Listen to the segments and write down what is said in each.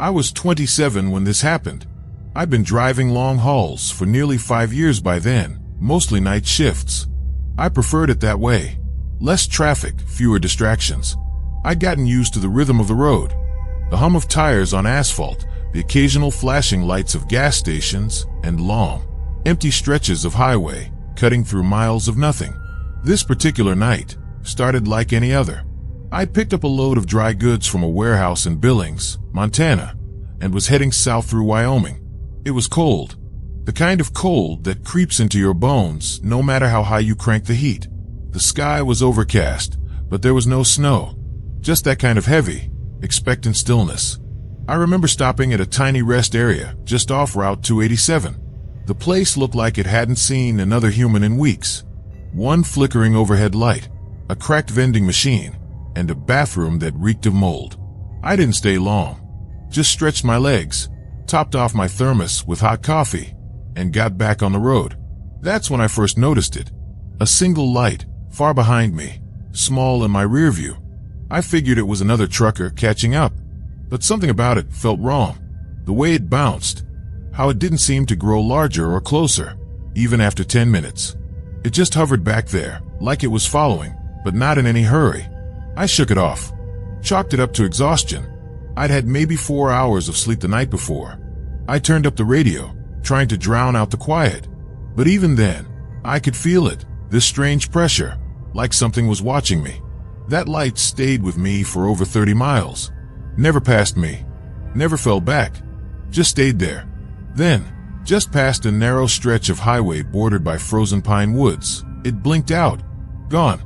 I was 27 when this happened. I'd been driving long hauls for nearly 5 years by then, mostly night shifts. I preferred it that way. Less traffic, fewer distractions. I'd gotten used to the rhythm of the road, the hum of tires on asphalt, the occasional flashing lights of gas stations, and long, empty stretches of highway cutting through miles of nothing. This particular night started like any other. I picked up a load of dry goods from a warehouse in Billings, Montana, and was heading south through Wyoming. It was cold, the kind of cold that creeps into your bones no matter how high you crank the heat. The sky was overcast, but there was no snow, just that kind of heavy, expectant stillness. I remember stopping at a tiny rest area just off Route 287. The place looked like it hadn't seen another human in weeks. One flickering overhead light, a cracked vending machine, and a bathroom that reeked of mold. I didn't stay long, just stretched my legs, topped off my thermos with hot coffee, and got back on the road. That's when I first noticed it. A single light, far behind me, small in my rear view. I figured it was another trucker catching up, but something about it felt wrong. The way it bounced, how it didn't seem to grow larger or closer, even after 10 minutes. It just hovered back there, like it was following, but not in any hurry. I shook it off, chalked it up to exhaustion. I'd had maybe 4 hours of sleep the night before. I turned up the radio, trying to drown out the quiet. But even then, I could feel it, this strange pressure, like something was watching me. That light stayed with me for over 30 miles. Never passed me, never fell back, just stayed there. Then, just past a narrow stretch of highway bordered by frozen pine woods, it blinked out. Gone.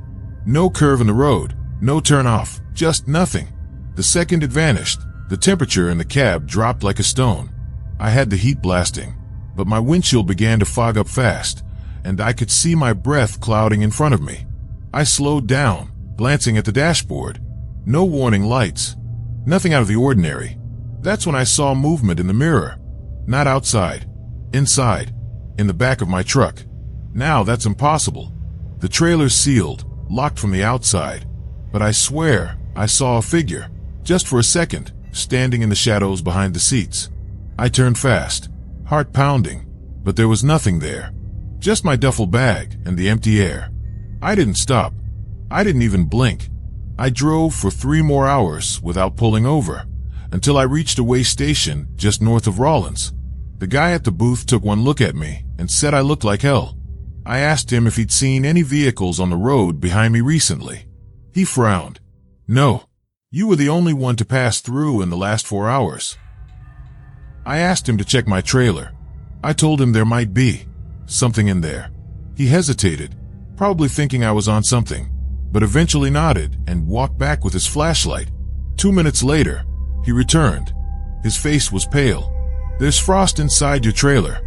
No curve in the road, no turn off, just nothing. The second it vanished, the temperature in the cab dropped like a stone. I had the heat blasting, but my windshield began to fog up fast, and I could see my breath clouding in front of me. I slowed down, glancing at the dashboard. No warning lights, nothing out of the ordinary. That's when I saw movement in the mirror. Not outside, inside, in the back of my truck. Now that's impossible. The trailer's sealed, locked from the outside, but I swear I saw a figure, just for a second, standing in the shadows behind the seats. I turned fast, heart pounding, but there was nothing there. Just my duffel bag and the empty air. I didn't stop. I didn't even blink. I drove for 3 more hours without pulling over, until I reached a way station just north of Rawlins. The guy at the booth took one look at me and said I looked like hell. I asked him if he'd seen any vehicles on the road behind me recently. He frowned. No, you were the only one to pass through in the last 4 hours. I asked him to check my trailer. I told him there might be something in there. He hesitated, probably thinking I was on something, but eventually nodded and walked back with his flashlight. 2 minutes later, he returned. His face was pale. There's frost inside your trailer,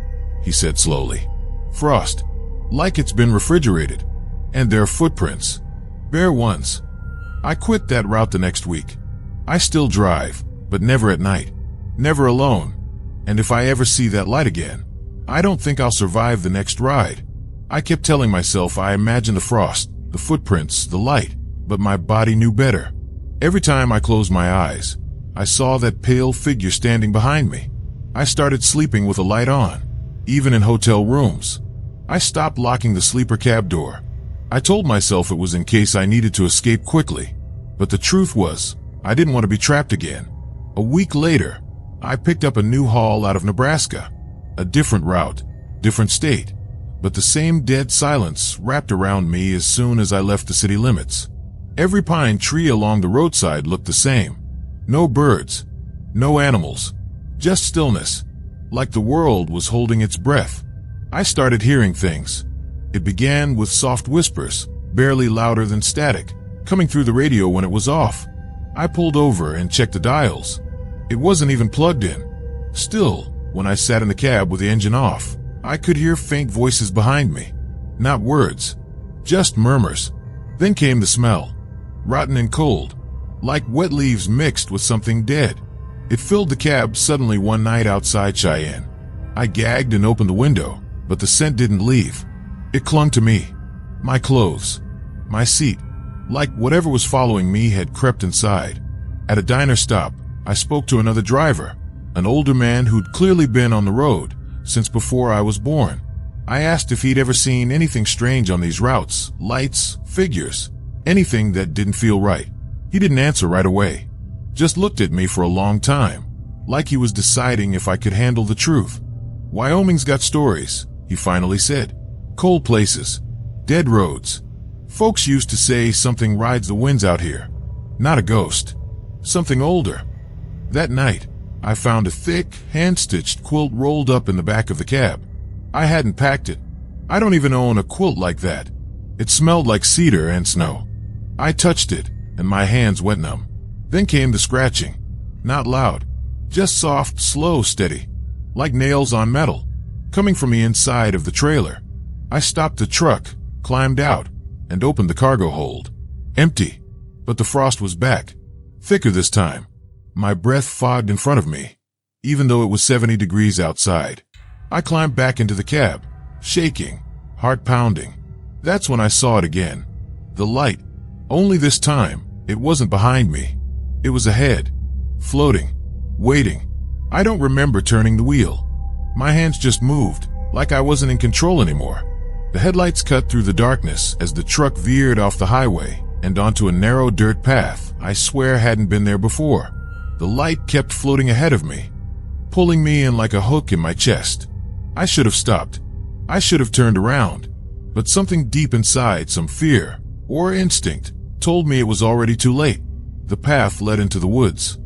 he said slowly. Frost, like it's been refrigerated. And there are footprints, bare ones. I quit that route the next week. I still drive, but never at night, never alone. And if I ever see that light again, I don't think I'll survive the next ride. I kept telling myself I imagined the frost, the footprints, the light, but my body knew better. Every time I closed my eyes, I saw that pale figure standing behind me. I started sleeping with a light on, even in hotel rooms. I stopped locking the sleeper cab door. I told myself it was in case I needed to escape quickly, but the truth was, I didn't want to be trapped again. A week later, I picked up a new haul out of Nebraska. A different route, different state, but the same dead silence wrapped around me as soon as I left the city limits. Every pine tree along the roadside looked the same. No birds, no animals, just stillness, like the world was holding its breath. I started hearing things. It began with soft whispers, barely louder than static, coming through the radio when it was off. I pulled over and checked the dials. It wasn't even plugged in. Still, when I sat in the cab with the engine off, I could hear faint voices behind me. Not words, just murmurs. Then came the smell, rotten and cold, like wet leaves mixed with something dead. It filled the cab suddenly one night outside Cheyenne. I gagged and opened the window, but the scent didn't leave. It clung to me, my clothes, my seat, like whatever was following me had crept inside. At a diner stop, I spoke to another driver, an older man who'd clearly been on the road since before I was born. I asked if he'd ever seen anything strange on these routes, lights, figures, anything that didn't feel right. He didn't answer right away, just looked at me for a long time, like he was deciding if I could handle the truth. Wyoming's got stories, he finally said. Cold places, dead roads. Folks used to say something rides the winds out here. Not a ghost, something older. That night, I found a thick, hand-stitched quilt rolled up in the back of the cab. I hadn't packed it. I don't even own a quilt like that. It smelled like cedar and snow. I touched it, and my hands went numb. Then came the scratching. Not loud, just soft, slow, steady, like nails on metal, coming from the inside of the trailer. I stopped the truck, climbed out, and opened the cargo hold. Empty, but the frost was back, thicker this time. My breath fogged in front of me, even though it was 70 degrees outside. I climbed back into the cab, shaking, heart pounding. That's when I saw it again. The light. Only this time, it wasn't behind me. It was ahead, floating, waiting. I don't remember turning the wheel. My hands just moved, like I wasn't in control anymore. The headlights cut through the darkness as the truck veered off the highway and onto a narrow dirt path I swear hadn't been there before. The light kept floating ahead of me, pulling me in like a hook in my chest. I should have stopped. I should have turned around. But something deep inside, some fear or instinct, told me it was already too late. The path led into the woods.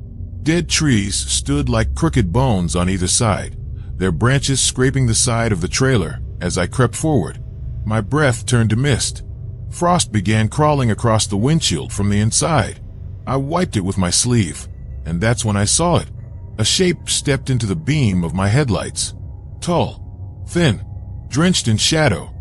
Dead trees stood like crooked bones on either side, their branches scraping the side of the trailer as I crept forward. My breath turned to mist. Frost began crawling across the windshield from the inside. I wiped it with my sleeve, and that's when I saw it. A shape stepped into the beam of my headlights. Tall, thin, drenched in shadow.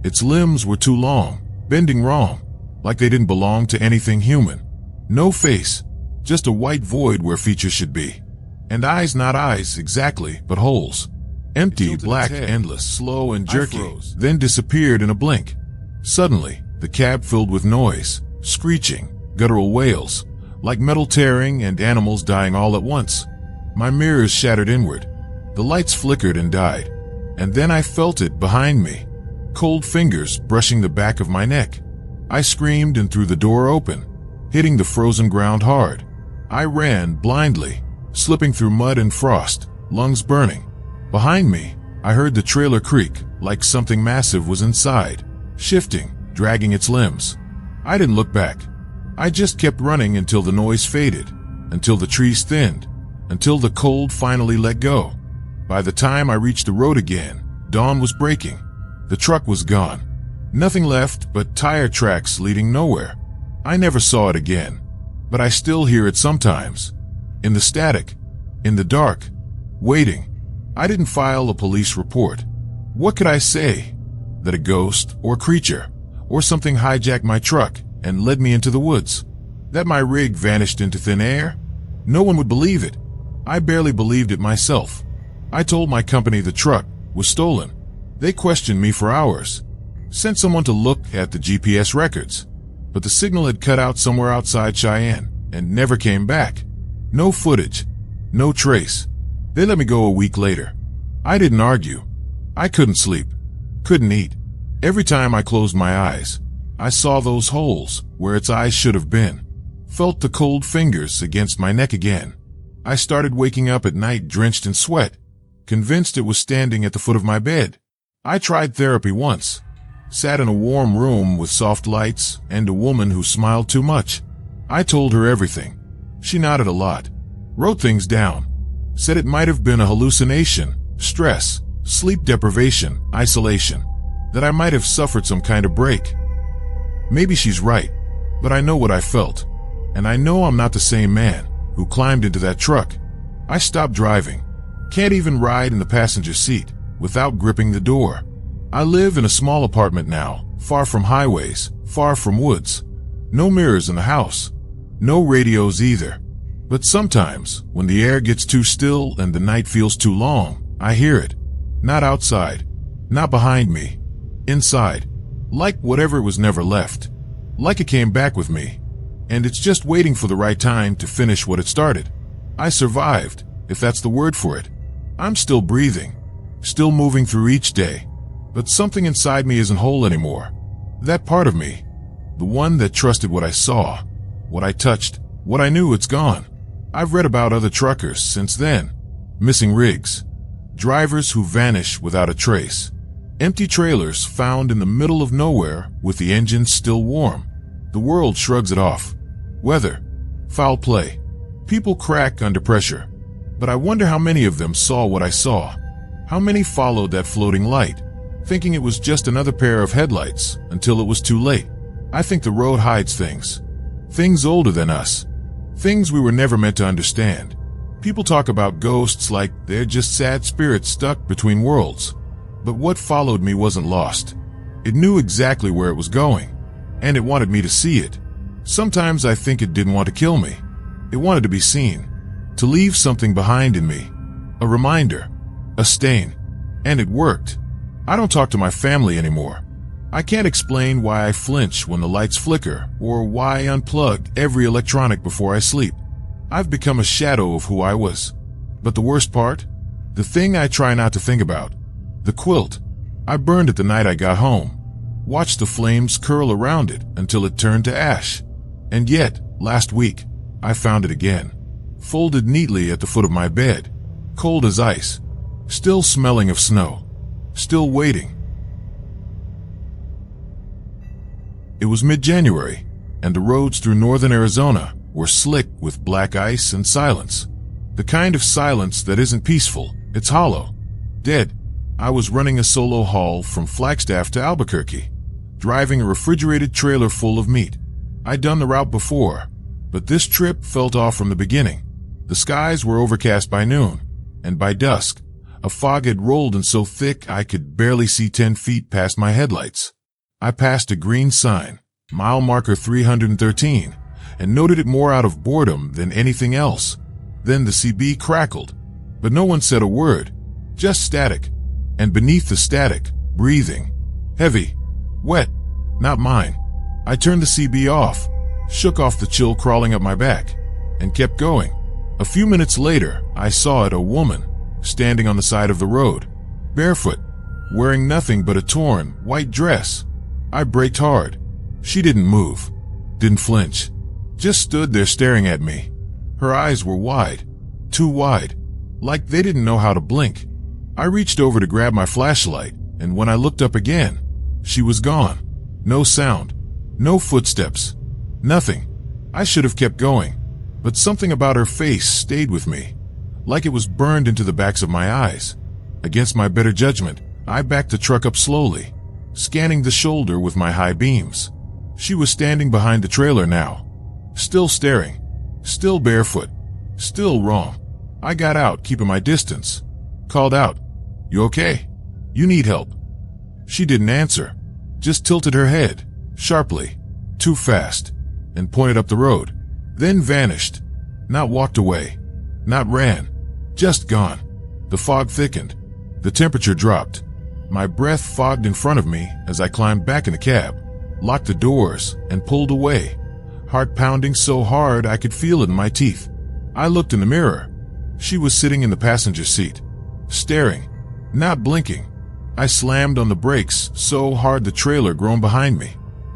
Its limbs were too long, bending wrong, like they didn't belong to anything human. No face, just a white void where features should be. And eyes, not eyes exactly, but holes. Empty, black, endless, slow and jerky, then disappeared in a blink. Suddenly, the cab filled with noise, screeching, guttural wails, like metal tearing and animals dying all at once. My mirrors shattered inward. The lights flickered and died. And then I felt it behind me, cold fingers brushing the back of my neck. I screamed and threw the door open, hitting the frozen ground hard. I ran blindly, slipping through mud and frost, lungs burning. Behind me, I heard the trailer creak like something massive was inside, shifting, dragging its limbs. I didn't look back. I just kept running until the noise faded, until the trees thinned, until the cold finally let go. By the time I reached the road again, dawn was breaking. The truck was gone. Nothing left but tire tracks leading nowhere. I never saw it again, but I still hear it sometimes. In the static, in the dark, waiting. I didn't file a police report. What could I say? That a ghost or creature or something hijacked my truck and led me into the woods? That my rig vanished into thin air? No one would believe it. I barely believed it myself. I told my company the truck was stolen. They questioned me for hours, sent someone to look at the GPS records, but the signal had cut out somewhere outside Cheyenne and never came back. No footage, no trace. They let me go a week later. I didn't argue. I couldn't sleep, couldn't eat. Every time I closed my eyes, I saw those holes where its eyes should have been, felt the cold fingers against my neck again. I started waking up at night drenched in sweat, convinced it was standing at the foot of my bed. I tried therapy once, sat in a warm room with soft lights and a woman who smiled too much. I told her everything. She nodded a lot, wrote things down, said it might have been a hallucination, stress, sleep deprivation, isolation, that I might have suffered some kind of break. Maybe she's right, but I know what I felt, and I know I'm not the same man who climbed into that truck. I stopped driving. Can't even ride in the passenger seat without gripping the door. I live in a small apartment now, far from highways, far from woods. No mirrors in the house. No radios either. But sometimes, when the air gets too still and the night feels too long, I hear it. Not outside. Not behind me. Inside. Like whatever was never left. Like it came back with me. And it's just waiting for the right time to finish what it started. I survived, if that's the word for it. I'm still breathing, still moving through each day, but something inside me isn't whole anymore. That part of me, the one that trusted what I saw, what I touched, what I knew, it's gone. I've read about other truckers since then. Missing rigs, drivers who vanish without a trace, empty trailers found in the middle of nowhere with the engines still warm. The world shrugs it off. Weather, foul play, people crack under pressure. But I wonder how many of them saw what I saw. How many followed that floating light, thinking it was just another pair of headlights until it was too late. I think the road hides things. Things older than us. Things we were never meant to understand. People talk about ghosts like they're just sad spirits stuck between worlds. But what followed me wasn't lost. It knew exactly where it was going, and it wanted me to see it. Sometimes I think it didn't want to kill me. It wanted to be seen, to leave something behind in me. A reminder, a stain. And it worked. I don't talk to my family anymore. I can't explain why I flinch when the lights flicker or why I unplug every electronic before I sleep. I've become a shadow of who I was. But the worst part? The thing I try not to think about. The quilt. I burned it the night I got home. Watched the flames curl around it until it turned to ash. And yet, last week, I found it again. Folded neatly at the foot of my bed. Cold as ice. Still smelling of snow. Still waiting. It was mid-January, and the roads through northern Arizona were slick with black ice and silence. The kind of silence that isn't peaceful, it's hollow. Dead. I was running a solo haul from Flagstaff to Albuquerque, driving a refrigerated trailer full of meat. I'd done the route before, but this trip felt off from the beginning. The skies were overcast by noon, and by dusk, a fog had rolled in so thick I could barely see 10 feet past my headlights. I passed a green sign, mile marker 313, and noted it more out of boredom than anything else. Then the CB crackled, but no one said a word, just static. And beneath the static, breathing. Heavy. Wet. Not mine. I turned the CB off, shook off the chill crawling up my back, and kept going. A few minutes later, I saw it, a woman, standing on the side of the road, barefoot, wearing nothing but a torn, white dress. I braked hard. She didn't move, didn't flinch, just stood there staring at me. Her eyes were wide, too wide, like they didn't know how to blink. I reached over to grab my flashlight, and when I looked up again, she was gone. No sound, no footsteps, nothing. I should have kept going, but something about her face stayed with me, like it was burned into the backs of my eyes. Against my better judgment, I backed the truck up slowly, scanning the shoulder with my high beams. She was standing behind the trailer now, still staring, still barefoot, still wrong. I got out, keeping my distance. Called out, "You okay? You need help?" She didn't answer, just tilted her head, sharply, too fast, and pointed up the road, then vanished. Not walked away, not ran, just gone. The fog thickened, the temperature dropped. My breath fogged in front of me as I climbed back in the cab, locked the doors, and pulled away, heart pounding so hard I could feel it in my teeth. I looked in the mirror. She was sitting in the passenger seat, staring, not blinking. I slammed on the brakes so hard the trailer groaned behind me.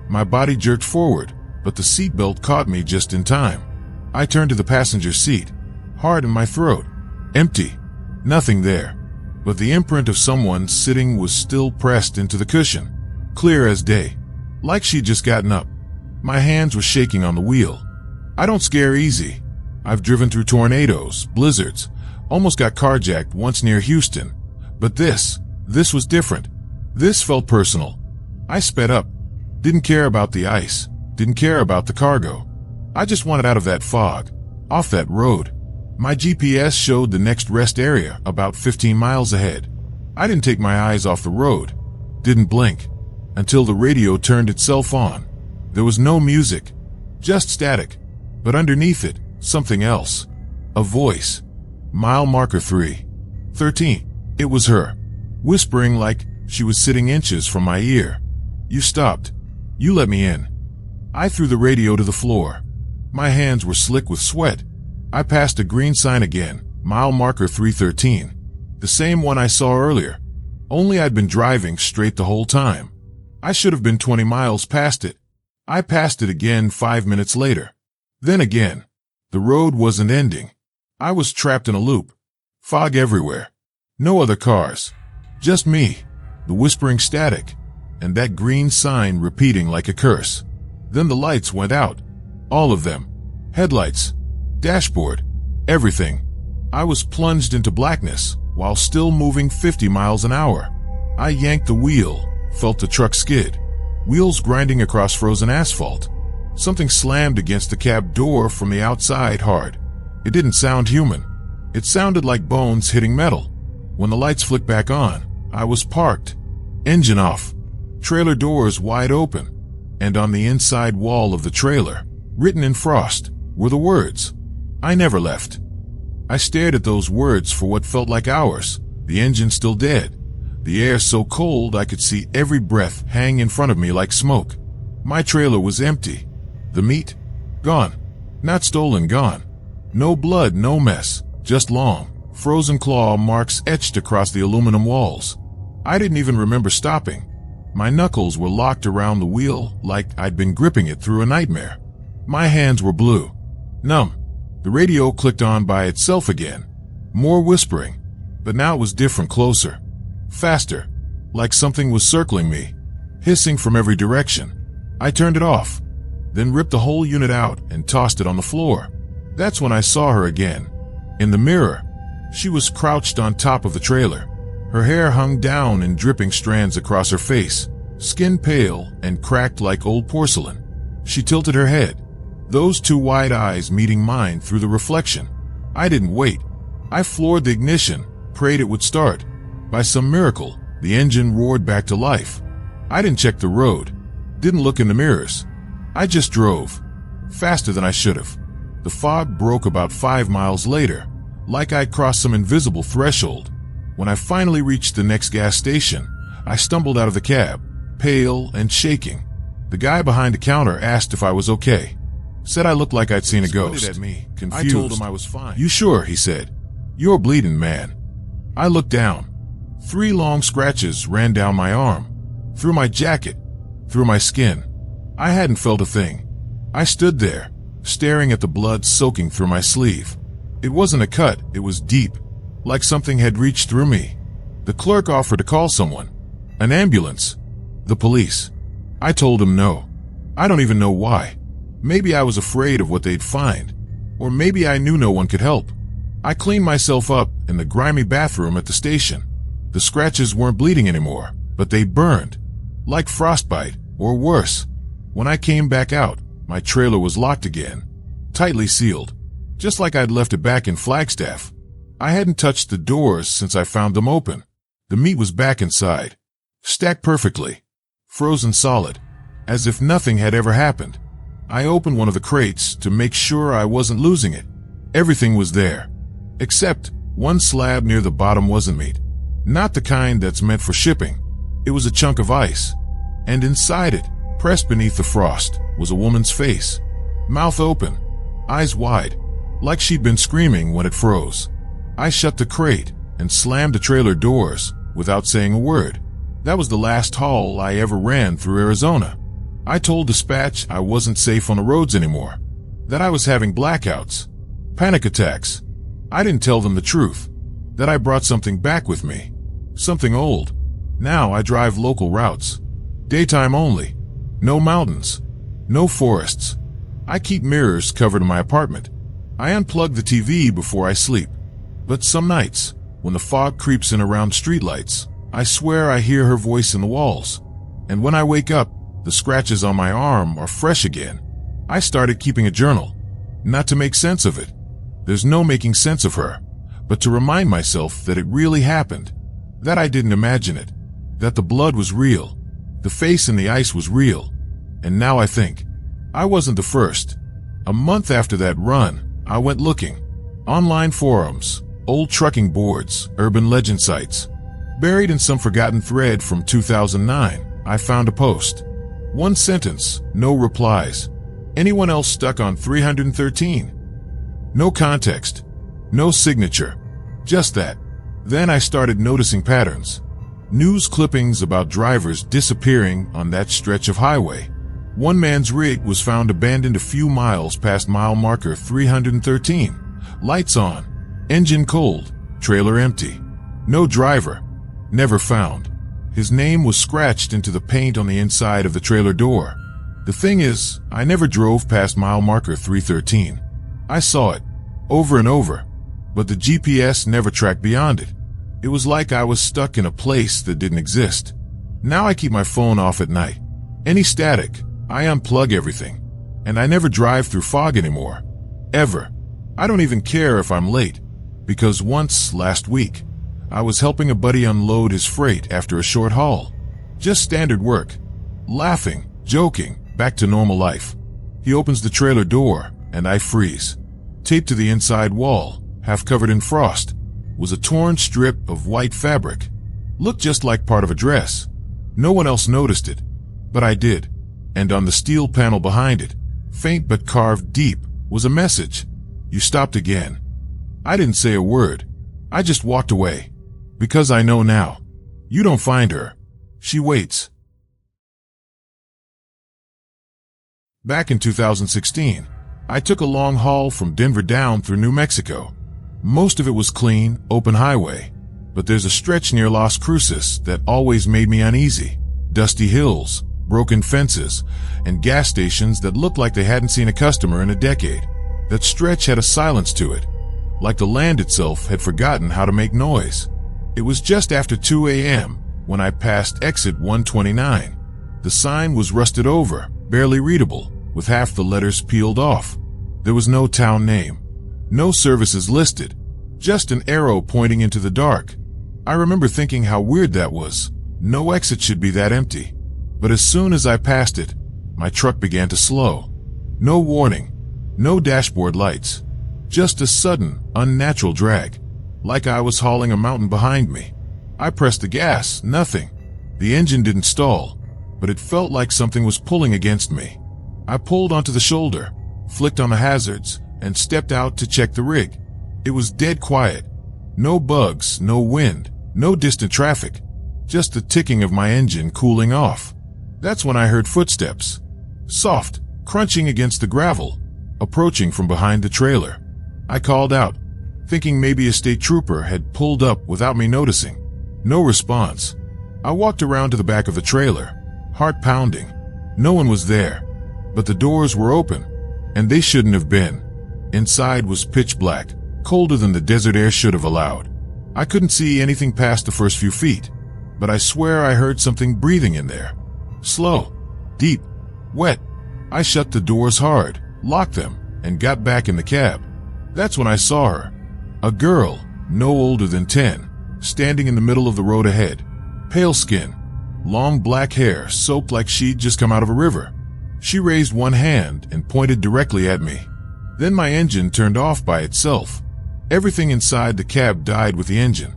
My body jerked forward, but the seatbelt caught me just in time. I turned to the passenger seat, hard in my throat, empty, nothing there. But the imprint of someone sitting was still pressed into the cushion, clear as day, like she'd just gotten up. My hands were shaking on the wheel. I don't scare easy. I've driven through tornadoes, blizzards, almost got carjacked once near Houston. But this was different. This felt personal. I sped up. Didn't care about the ice. Didn't care about the cargo. I just wanted out of that fog, off that road. My GPS showed the next rest area about 15 miles ahead. I didn't take my eyes off the road. Didn't blink. Until the radio turned itself on. There was no music. Just static. But underneath it, something else. A voice. Mile marker 313. It was her, whispering like she was sitting inches from my ear. "You stopped. You let me in." I threw the radio to the floor. My hands were slick with sweat. I passed a green sign again, mile marker 313. The same one I saw earlier. Only I'd been driving straight the whole time. I should have been 20 miles past it. I passed it again 5 minutes later. Then again. The road wasn't ending. I was trapped in a loop. Fog everywhere. No other cars. Just me, the whispering static, and that green sign repeating like a curse. Then the lights went out. All of them. Headlights. Dashboard. Everything. I was plunged into blackness while still moving 50 miles an hour. I yanked the wheel, felt the truck skid. Wheels grinding across frozen asphalt. Something slammed against the cab door from the outside hard. It didn't sound human. It sounded like bones hitting metal. When the lights flicked back on, I was parked. Engine off. Trailer doors wide open. And on the inside wall of the trailer, written in frost, were the words, "I never left." I stared at those words for what felt like hours, the engine still dead, the air so cold I could see every breath hang in front of me like smoke. My trailer was empty. The meat? Gone. Not stolen, gone. No blood, no mess, just long, frozen claw marks etched across the aluminum walls. I didn't even remember stopping. My knuckles were locked around the wheel like I'd been gripping it through a nightmare. My hands were blue, numb. The radio clicked on by itself again. More whispering, but now it was different, closer, faster, like something was circling me, hissing from every direction. I turned it off, then ripped the whole unit out and tossed it on the floor. That's when I saw her again. In the mirror, she was crouched on top of the trailer. Her hair hung down in dripping strands across her face, skin pale and cracked like old porcelain. She tilted her head, those two wide eyes meeting mine through the reflection. I didn't wait. I floored the ignition, prayed it would start. By some miracle, the engine roared back to life. I didn't check the road, didn't look in the mirrors. I just drove, faster than I should have. The fog broke about 5 miles later, like I'd crossed some invisible threshold. When I finally reached the next gas station, I stumbled out of the cab, pale and shaking. The guy behind the counter asked if I was okay. Said I looked like I'd seen a ghost. At me, confused. I told him I was fine. "You sure?" he said. "You're bleeding, man." I looked down. 3 long scratches ran down my arm, through my jacket, through my skin. I hadn't felt a thing. I stood there, staring at the blood soaking through my sleeve. It wasn't a cut, it was deep, like something had reached through me. The clerk offered to call someone. An ambulance. The police. I told him no. I don't even know why. Maybe I was afraid of what they'd find. Or maybe I knew no one could help. I cleaned myself up in the grimy bathroom at the station. The scratches weren't bleeding anymore, but they burned. Like frostbite, or worse. When I came back out, my trailer was locked again. Tightly sealed. Just like I'd left it back in Flagstaff. I hadn't touched the doors since I found them open. The meat was back inside. Stacked perfectly. Frozen solid. As if nothing had ever happened. I opened one of the crates to make sure I wasn't losing it. Everything was there. Except one slab near the bottom wasn't meat. Not the kind that's meant for shipping. It was a chunk of ice. And inside it, pressed beneath the frost, was a woman's face. Mouth open. Eyes wide. Like she'd been screaming when it froze. I shut the crate and slammed the trailer doors without saying a word. That was the last haul I ever ran through Arizona. I told dispatch I wasn't safe on the roads anymore. That I was having blackouts. Panic attacks. I didn't tell them the truth. That I brought something back with me. Something old. Now I drive local routes. Daytime only. No mountains. No forests. I keep mirrors covered in my apartment. I unplug the TV before I sleep. But some nights, when the fog creeps in around streetlights, I swear I hear her voice in the walls. And when I wake up, the scratches on my arm are fresh again. I started keeping a journal. Not to make sense of it. There's no making sense of her. But to remind myself that it really happened. That I didn't imagine it. That the blood was real. The face in the ice was real. And now I think. I wasn't the first. A month after that run, I went looking. Online forums, old trucking boards, urban legend sites. Buried in some forgotten thread from 2009, I found a post. One sentence, no replies. Anyone else stuck on 313? No context. No signature. Just that. Then I started noticing patterns. News clippings about drivers disappearing on that stretch of highway. One man's rig was found abandoned a few miles past mile marker 313. Lights on. Engine cold. Trailer empty. No driver. Never found. His name was scratched into the paint on the inside of the trailer door. The thing is, I never drove past mile marker 313. I saw it, over and over, but the GPS never tracked beyond it. It was like I was stuck in a place that didn't exist. Now I keep my phone off at night. Any static, I unplug everything. And I never drive through fog anymore. Ever. I don't even care if I'm late. Because once, last week, I was helping a buddy unload his freight after a short haul. Just standard work. Laughing, joking, back to normal life. He opens the trailer door, and I freeze. Taped to the inside wall, half covered in frost, was a torn strip of white fabric. Looked just like part of a dress. No one else noticed it, but I did. And on the steel panel behind it, faint but carved deep, was a message. You stopped again. I didn't say a word. I just walked away. Because I know now. You don't find her. She waits. Back in 2016, I took a long haul from Denver down through New Mexico. Most of it was clean, open highway, but there's a stretch near Las Cruces that always made me uneasy. Dusty hills, broken fences, and gas stations that looked like they hadn't seen a customer in a decade. That stretch had a silence to it, like the land itself had forgotten how to make noise. It was just after 2 a.m. when I passed exit 129. The sign was rusted over, barely readable, with half the letters peeled off. There was no town name, no services listed, just an arrow pointing into the dark. I remember thinking how weird that was. No exit should be that empty. But as soon as I passed it, my truck began to slow. No warning, no dashboard lights, just a sudden, unnatural drag, like I was hauling a mountain behind me. I pressed the gas, nothing. The engine didn't stall, but it felt like something was pulling against me. I pulled onto the shoulder, flicked on the hazards, and stepped out to check the rig. It was dead quiet. No bugs, no wind, no distant traffic, just the ticking of my engine cooling off. That's when I heard footsteps, soft, crunching against the gravel, approaching from behind the trailer. I called out, thinking maybe a state trooper had pulled up without me noticing. No response. I walked around to the back of the trailer, heart pounding. No one was there, but the doors were open, and they shouldn't have been. Inside was pitch black, colder than the desert air should have allowed. I couldn't see anything past the first few feet, but I swear I heard something breathing in there. Slow, deep, wet. I shut the doors hard, locked them, and got back in the cab. That's when I saw her. A girl, no older than 10, standing in the middle of the road ahead. Pale skin, long black hair soaked like she'd just come out of a river. She raised one hand and pointed directly at me. Then my engine turned off by itself. Everything inside the cab died with the engine.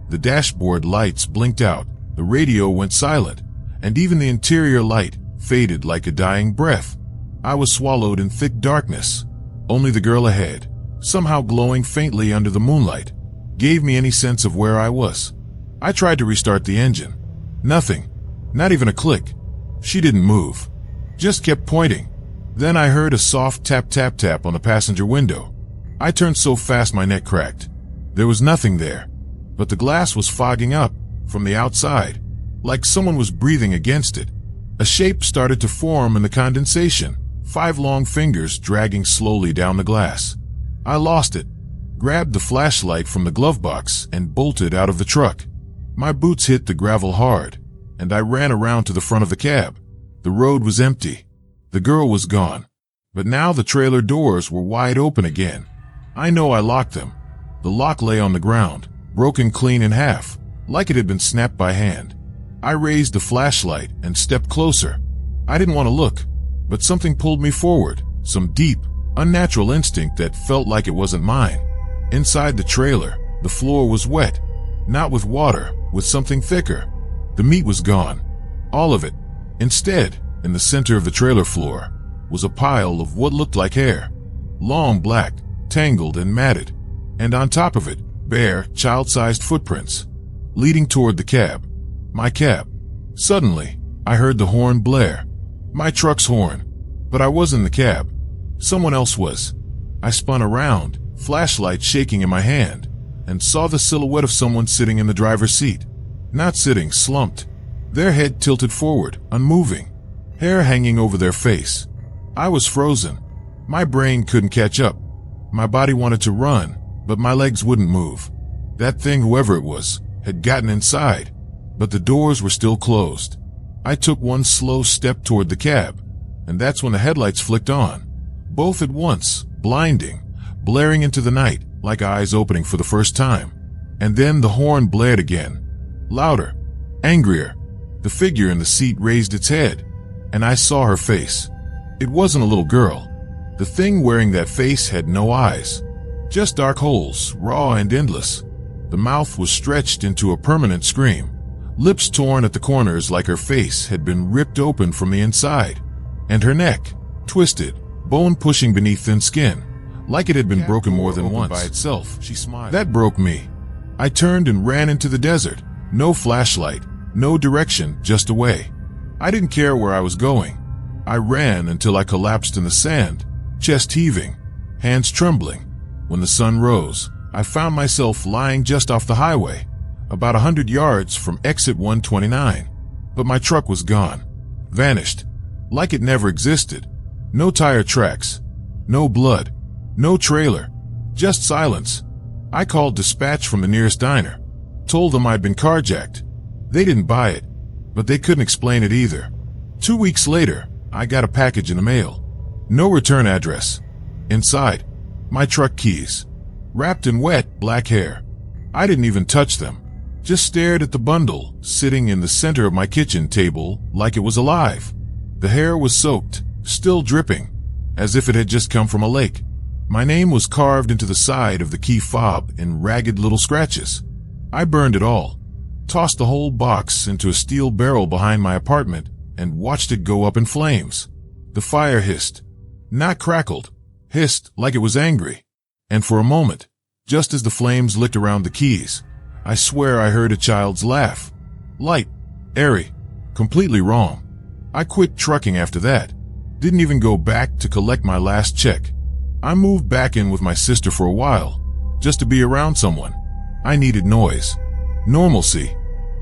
The dashboard lights blinked out, the radio went silent, and even the interior light faded like a dying breath. I was swallowed in thick darkness. Only the girl ahead, somehow glowing faintly under the moonlight, gave me any sense of where I was. I tried to restart the engine. Nothing. Not even a click. She didn't move. Just kept pointing. Then I heard a soft tap tap tap on the passenger window. I turned so fast my neck cracked. There was nothing there, but the glass was fogging up from the outside, like someone was breathing against it. A shape started to form in the condensation, 5 long fingers dragging slowly down the glass. I lost it, grabbed the flashlight from the glove box, and bolted out of the truck. My boots hit the gravel hard, and I ran around to the front of the cab. The road was empty. The girl was gone. But now the trailer doors were wide open again. I know I locked them. The lock lay on the ground, broken clean in half, like it had been snapped by hand. I raised the flashlight and stepped closer. I didn't want to look, but something pulled me forward, some deep, unnatural instinct that felt like it wasn't mine. Inside the trailer, the floor was wet, not with water, with something thicker. The meat was gone, all of it. Instead, in the center of the trailer floor, was a pile of what looked like hair. Long black, tangled and matted. And on top of it, bare, child-sized footprints, leading toward the cab. My cab. Suddenly, I heard the horn blare. My truck's horn. But I wasn't in the cab. Someone else was. I spun around, flashlight shaking in my hand, and saw the silhouette of someone sitting in the driver's seat. Not sitting, slumped. Their head tilted forward, unmoving. Hair hanging over their face. I was frozen. My brain couldn't catch up. My body wanted to run, but my legs wouldn't move. That thing, whoever it was, had gotten inside, but the doors were still closed. I took one slow step toward the cab, and that's when the headlights flicked on. Both at once, blinding, blaring into the night like eyes opening for the first time. And then the horn blared again. Louder, angrier. The figure in the seat raised its head, and I saw her face. It wasn't a little girl. The thing wearing that face had no eyes. Just dark holes, raw and endless. The mouth was stretched into a permanent scream. Lips torn at the corners like her face had been ripped open from the inside. And her neck, twisted, bone pushing beneath thin skin, like it had been broken more than once. By itself, she smiled. That broke me. I turned and ran into the desert. No flashlight, no direction, just away. I didn't care where I was going. I ran until I collapsed in the sand, chest heaving, hands trembling. When the sun rose, I found myself lying just off the highway, about 100 yards from exit 129. But my truck was gone, vanished, like it never existed. No tire tracks, no blood, no trailer, just silence. I called dispatch from the nearest diner, told them I'd been carjacked. They didn't buy it, but they couldn't explain it either. 2 weeks later, I got a package in the mail. No return address. Inside, my truck keys, wrapped in wet black hair. I didn't even touch them, just stared at the bundle sitting in the center of my kitchen table like it was alive. The hair was soaked, still dripping, as if it had just come from a lake. My name was carved into the side of the key fob in ragged little scratches. I burned it all, tossed the whole box into a steel barrel behind my apartment, and watched it go up in flames. The fire hissed, not crackled, hissed like it was angry. And for a moment, just as the flames licked around the keys, I swear I heard a child's laugh. Light, airy, completely wrong. I quit trucking after that. Didn't even go back to collect my last check. I moved back in with my sister for a while, just to be around someone. I needed noise, normalcy,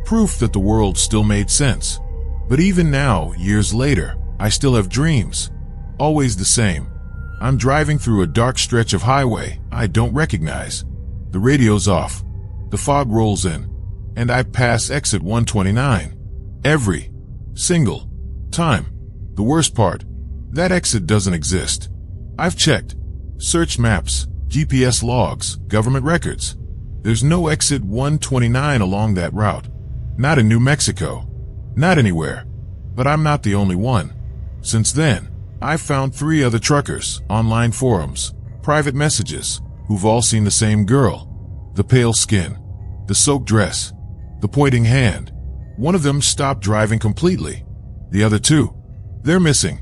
proof that the world still made sense. But even now, years later, I still have dreams. Always the same. I'm driving through a dark stretch of highway I don't recognize. The radio's off. The fog rolls in, and I pass exit 129. Every single time. The worst part, that exit doesn't exist. I've checked. Search maps, GPS logs, government records. There's no exit 129 along that route. Not in New Mexico. Not anywhere. But I'm not the only one. Since then, I've found 3 other truckers, online forums, private messages, who've all seen the same girl. The pale skin, the soaked dress, the pointing hand. One of them stopped driving completely. The other 2, they're missing.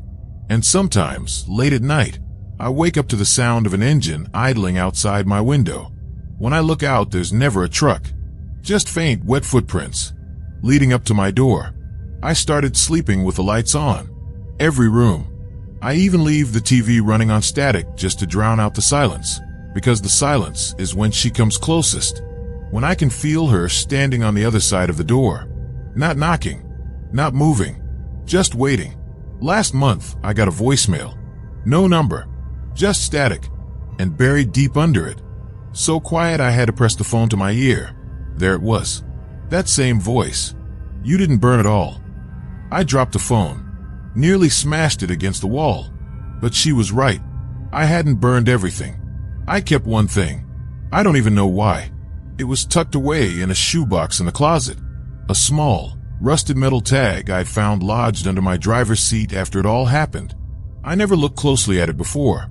And sometimes, late at night, I wake up to the sound of an engine idling outside my window. When I look out, there's never a truck. Just faint, wet footprints, leading up to my door. I started sleeping with the lights on. Every room. I even leave the TV running on static just to drown out the silence, because the silence is when she comes closest. When I can feel her standing on the other side of the door. Not knocking, not moving, just waiting. Last month, I got a voicemail. No number, just static, and buried deep under it. So quiet I had to press the phone to my ear. There it was. That same voice. You didn't burn it all. I dropped the phone. Nearly smashed it against the wall. But she was right. I hadn't burned everything. I kept one thing. I don't even know why. It was tucked away in a shoebox in the closet. A small, rusted metal tag I'd found lodged under my driver's seat after it all happened. I never looked closely at it before,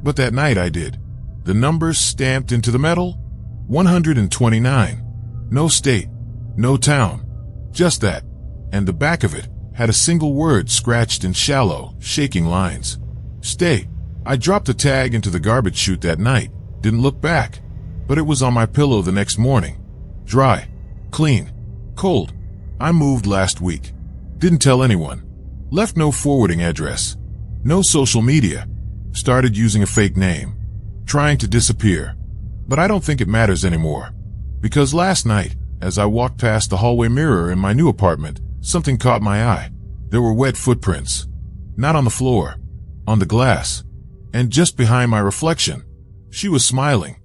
but that night I did. The numbers stamped into the metal? 129. No state, no town, just that. And the back of it had a single word scratched in shallow, shaking lines. Stay. I dropped the tag into the garbage chute that night, Didn't look back, but it was on my pillow the next morning. Dry, clean, cold. I moved last week. Didn't tell anyone. Left no forwarding address. No social media. Started using a fake name. Trying to disappear. But I don't think it matters anymore. Because last night, as I walked past the hallway mirror in my new apartment, something caught my eye. There were wet footprints. Not on the floor. On the glass. And just behind my reflection. She was smiling.